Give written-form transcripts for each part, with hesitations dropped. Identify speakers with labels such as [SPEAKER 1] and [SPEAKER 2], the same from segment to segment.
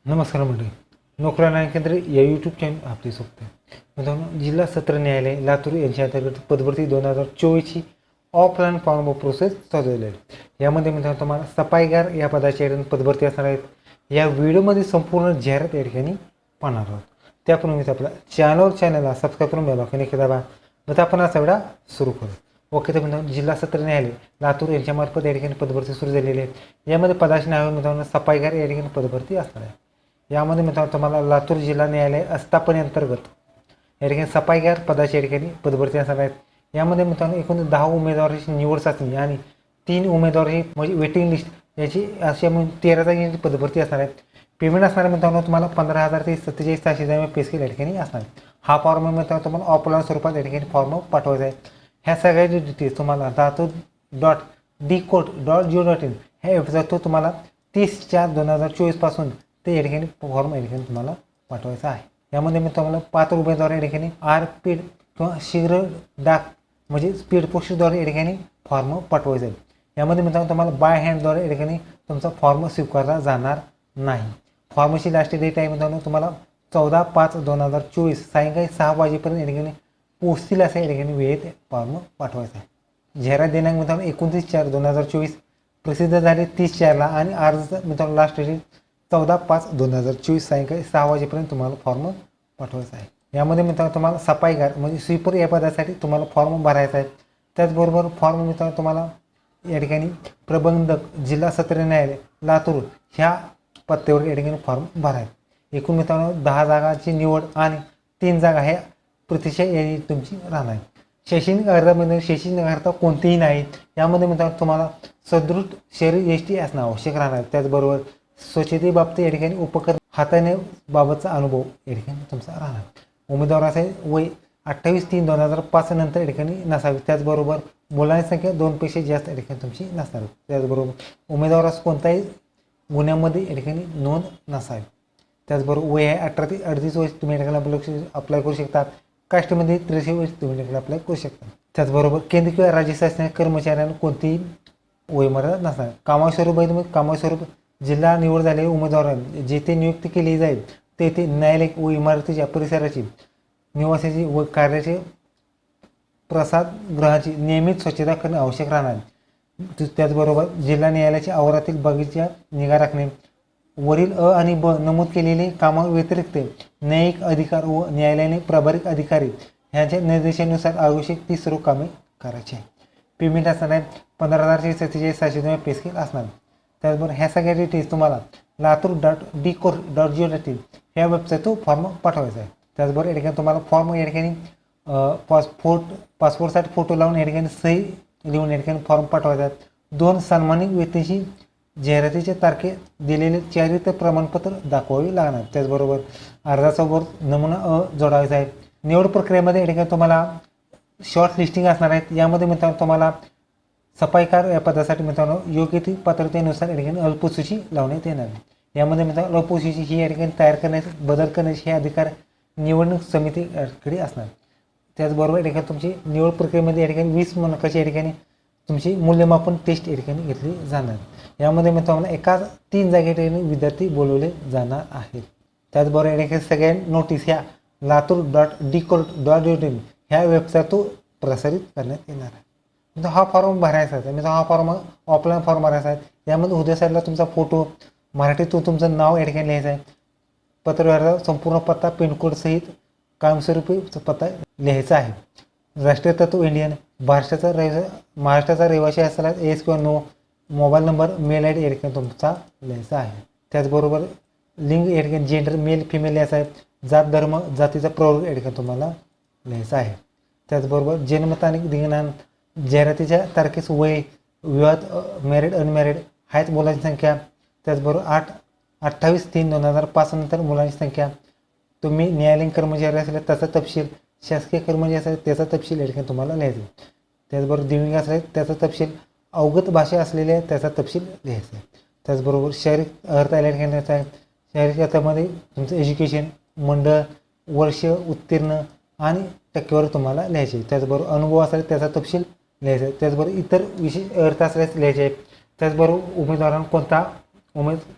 [SPEAKER 1] नमस्कार मंडळी. नोकरी न्याय केंद्र या यूट्यूब चॅनल आपले सोबत आहे. मित्रांनो, जिल्हा सत्र न्यायालय लातूर यांच्या अंतर्गत पदभरती 2024ची ऑफलाईन फॉर्म प्रोसेस चालू आहे. यामध्ये मित्रांनो तुम्हाला सफाईगार या पदाची पदभरती असणार आहेत. या व्हिडिओमध्ये संपूर्ण जाहिरात या ठिकाणी पाहणार आहोत. त्यापूर्वी आपला चॅनलला सबस्क्राईब करून बेल आयकॉन क्लिक करा. मग आपण असा व्हिडिओ सुरू करू. ओके, तर मित्रांनो, जिल्हा सत्र न्यायालय लातूर यांच्यामार्फत या ठिकाणी पदभरती सुरू झालेली आहे. यामध्ये पदाचे नाव मित्रांनो सफाईगार या ठिकाणी पदभरती असणार आहे. यामध्ये मित्रांनो तुम्हाला लातूर जिल्हा न्यायालय आस्थापनेअंतर्गत या ठिकाणी सफाईगार पदाची या ठिकाणी पदभरती असणार आहेत. यामध्ये मित्रांनो एकूण 10 उमेदवारांची निवड चाचणी आणि 3 उमेदवारांची म्हणजे वेटिंग लिस्ट याची अशी 13 जागेची पदभरती असणार आहेत. पेमेंट असणार मित्रांनो तुम्हाला 15,000 ते 47,600 पे स्केल या ठिकाणी असणार. हा फॉर्म मित्रांनो तुम्हाला ऑफलाईन स्वरूपात या ठिकाणी फॉर्म पाठवायचा आहे. ह्या सगळ्याची डिटेल्स तुम्हाला latur.dcourt.go.in ह्या वेबसाईटवर तुम्हाला 30/4/2024 पासून ते या ठिकाणी फॉर्म या ठिकाणी तुम्हाला पाठवायचा आहे. यामध्ये मी तुम्हाला 5 उमेदवार या ठिकाणी आर-पीड किंवा शीघ्र डाक म्हणजे स्पीड पोस्टद्वारे या ठिकाणी फॉर्म पाठवायचा आहे. यामध्ये मित्रांनो तुम्हाला बाय हँडद्वारे या ठिकाणी तुमचा फॉर्म स्वीकारला जाणार नाही. फॉर्मची लास्ट डेट आहे मित्रांनो तुम्हाला 14/5/2024 सायंकाळी 6 वाजेपर्यंत या ठिकाणी पोचतील असं या ठिकाणी वेळेत फॉर्म पाठवायचा आहे. जाहिरात दिनांक मित्रांनो 29/4/2024 प्रसिद्ध झाले 30/4ला आणि अर्ज मित्रांनो लास्ट डेट 14/5/2024 सायंकाळी 6 वाजेपर्यंत तुम्हाला फॉर्म पाठवायचा आहे. यामध्ये मित्रांनो तुम्हाला सफाईगार म्हणजे स्वीपर या पदासाठी तुम्हाला फॉर्म भरायचा आहे. त्याचबरोबर फॉर्म मित्रांनो तुम्हाला या ठिकाणी प्रबंधक जिल्हा सत्र न्यायालय लातूर ह्या पत्त्यावर या ठिकाणी फॉर्म भरायचा. एकूण मित्रांनो 10 जागांची निवड आणि 3 जागा ह्या प्रतिशय यांनी तुमची राहणार. शैक्षणिक अर्जामध्ये शैक्षणिक अर्थ कोणतेही नाही. यामध्ये मित्रांनो तुम्हाला सदृढ शरीर यष्टी असणं आवश्यक राहणार. त्याचबरोबर स्वच्छतेबाबतीत या ठिकाणी उपकरण हाताने बाबतचा अनुभव या ठिकाणी तुमचा राहणार. उमेदवाराचे वय 28/3/2005 नंतर या ठिकाणी नसावे. त्याचबरोबर मुलांची संख्या 2 पेक्षा जास्त या ठिकाणी तुमची नसावी. त्याचबरोबर उमेदवारास कोणत्याही गुन्ह्यामध्ये या ठिकाणी नोंद नसावी. त्याचबरोबर वय आहे 18 ते 38 वर्ष तुम्ही या ठिकाणी अप्लाय करू शकता. कास्टमध्ये 83 वर्ष तुम्ही या ठिकाणी अप्लाय करू शकता. त्याचबरोबर केंद्र किंवा राज्य शासनाच्या कर्मचाऱ्यांना कोणतीही वयमर्यादा नसणार. कामास्वरूप आहे तुम्ही कामास्वरूप जिल्हा निवड झालेल्या उमेदवार जेथे नियुक्ती केली जाईल तेथे न्यायालयिक व इमारतीच्या परिसराची निवासाची व कार्याचे प्रसादगृहाची नियमित स्वच्छता करणे आवश्यक राहणार. त्याचबरोबर जिल्हा न्यायालयाच्या आवारातील बगीचा निगा राखणे. वरील अ आणि ब नमूद केलेले कामाव्यतिरिक्त न्यायिक अधिकार व न्यायालयाने प्रभारी अधिकारी यांच्या निर्देशानुसार आवश्यक ती सर्व कामे करायची आहे. पेमेंट असणार आहे 15,000 पे स्केल असणार. त्याचबरोबर ह्या सगळ्या डिटेल्स तुम्हाला latur.dcourt.go.in ह्या वेबसाईटवर फॉर्म पाठवायचा आहे. त्याचबरोबर या ठिकाणी तुम्हाला फॉर्म या ठिकाणी पासपोर्टसाठी फोटो लावून या ठिकाणी सही लिहून या ठिकाणी फॉर्म पाठवायचा आहे. 2 सन्मानित व्यक्तींची जाहिरातीच्या तारखे दिलेले चारित्र्य प्रमाणपत्र दाखवावे लागणार. त्याचबरोबर अर्जासोबत नमुना जोडायचा आहे. निवड प्रक्रियेमध्ये या ठिकाणी तुम्हाला शॉर्ट लिस्टिंग असणार आहेत. यामध्ये मित्रांनो तुम्हाला सफाईकार या पदासाठी मित्रांनो योग्य ती पात्रतेनुसार या ठिकाणी अल्पसूची लावण्यात येणार. यामध्ये मित्रांनो अल्पसूची ही या ठिकाणी तयार करण्याचे बदल करण्याचे हे अधिकार निवडणूक समितीकडे असणार. त्याचबरोबर या ठिकाणी तुमची निवड प्रक्रियेमध्ये या ठिकाणी 20 मार्काची या ठिकाणी तुमची मूल्यमापन टेस्ट या ठिकाणी घेतली जाणार. यामध्ये मित्रांनो एका 3 जागेसाठी विद्यार्थी बोलवले जाणार आहेत. त्याचबरोबर या ठिकाणी सगळ्या नोटीस ह्या latur.dcourt.go.in ह्या वेबसाईटवर प्रसारित करण्यात येणार आहे. हा फॉर्म भरायचा आहे. हा फॉर्म ऑफलाईन फॉर्म भरायचा आहे. यामध्ये उद्या साईडला तुमचा फोटो मराठीतून तुमचं नाव या ठिकाणी लिहायचं आहे. पत्रव्यवहाराचा संपूर्ण पत्ता पिनकोड सहित कायमस्वरूपी पत्ता लिहायचा आहे. राष्ट्रीय तत्व इंडियन महाराष्ट्राचा रहिवासी असला एस किंवा नो mobile number mail I D या ठिकाणी तुमचा लिहायचा आहे. त्याचबरोबर लिंग या ठिकाणी जेंडर मेल फिमेल लिहायचा आहे. जात धर्म जातीचा प्रवर्ग या ठिकाणी तुम्हाला लिहायचा आहे. त्याचबरोबर जन्मतारीख दिनांक जाहिरातीच्या तारखेस वय विवाह मॅरिड अनमॅरिड आहेत मुलांची संख्या. त्याचबरोबर 28/3/2005 नंतर मुलांची संख्या. तुम्ही न्यायालयीन कर्मचारी असले त्याचा तपशील शासकीय कर्मचारी असेल त्याचा तपशील या ठिकाणी तुम्हाला लिहायचा. त्याचबरोबर दिव्यांग असले त्याचा तपशील अवगत भाषा असलेल्या त्याचा तपशील लिहायचा. त्याचबरोबर शारीरिक अर्थ या ठिकाणी लिहायचा आहे. शारीरिक अर्थामध्ये तुमचं एज्युकेशन मंडळ वर्ष उत्तीर्ण आणि टक्केवारी तुम्हाला लिहायचे. त्याचबरोबर अनुभव असेल त्याचा तपशील लिहायचा. त्याचबरोबर इतर विशेष अर्थ असल्यास लिहायचे. त्याचबरोबर उमेदवारांना कोणता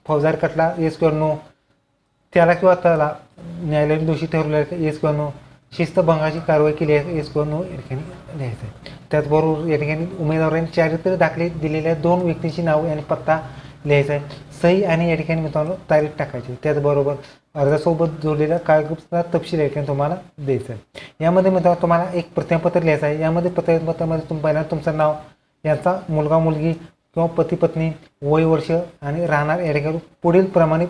[SPEAKER 1] फौजदार खटला येस किंवा नो त्याला किंवा त्याला न्यायालयाने दोषी ठरवले येस किंवा नो, शिस्तभंगाची कारवाई केली आहे येस किंवा नो या ठिकाणी लिहायचं आहे. त्याचबरोबर या ठिकाणी उमेदवारांनी चारित्र्य दाखले दिलेल्या 2 व्यक्तींची नावे आणि पत्ता लिहायचा आहे. सही आणि या ठिकाणी मित्रांनो तारीख टाकायची. त्याचबरोबर अर्जासोबत जोडलेल्या कागदपत्राचा तपशील या ठिकाणी तुम्हाला द्यायचा आहे. यामध्ये मित्रांनो तुम्हाला एक प्रतिज्ञापत्र लिहायचं आहे. यामध्ये प्रतिज्ञापत्रामध्ये पहिल्यांदा तुमचं नाव, यांचा मुलगा मुलगी किंवा पती पत्नी, वय वर्ष आणि राहणार या ठिकाणी पुढील प्रमाणे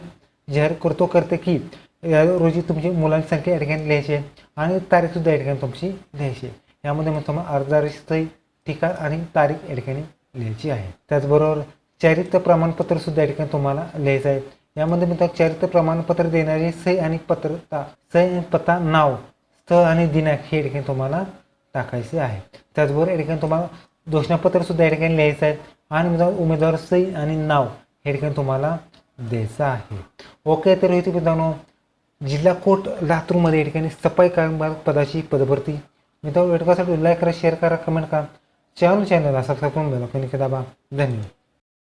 [SPEAKER 1] जाहीर करते की या रोजी तुमची मुलांची संख्या या ठिकाणी लिहायची आहे आणि तारीखसुद्धा या ठिकाणी तुमची लिहायची आहे. यामध्ये मग तुम्हाला अर्जाची सही, ठिकाण आणि तारीख या ठिकाणी लिहायची आहे. त्याचबरोबर चारित्र्य प्रमाणपत्रसुद्धा या ठिकाणी तुम्हाला लिहायचं आहे. यामध्ये मित्रांनो चारित्र्य प्रमाणपत्र देणारी सही आणि पत्ता, नाव, स्थळ आणि दिनांक हे या ठिकाणी तुम्हाला टाकायचे आहे. त्याचबरोबर या ठिकाणी तुम्हाला घोषणापत्रसुद्धा या ठिकाणी लिहायचं आहे आणि मित्रांनो उमेदवार सही आणि नाव या ठिकाणी तुम्हाला द्यायचं आहे. ओके, तर होती मित्रांनो जिल्हा कोर्ट लातूरमध्ये या ठिकाणी सफाई कामगार पदाची पदभरती. मित्रांनो व्हिडिओसाठी लाईक करा, शेअर करा, कमेंट करा, चॅनलला सबस्क्राईब करून बेल आयकॉन दाबा. धन्यवाद.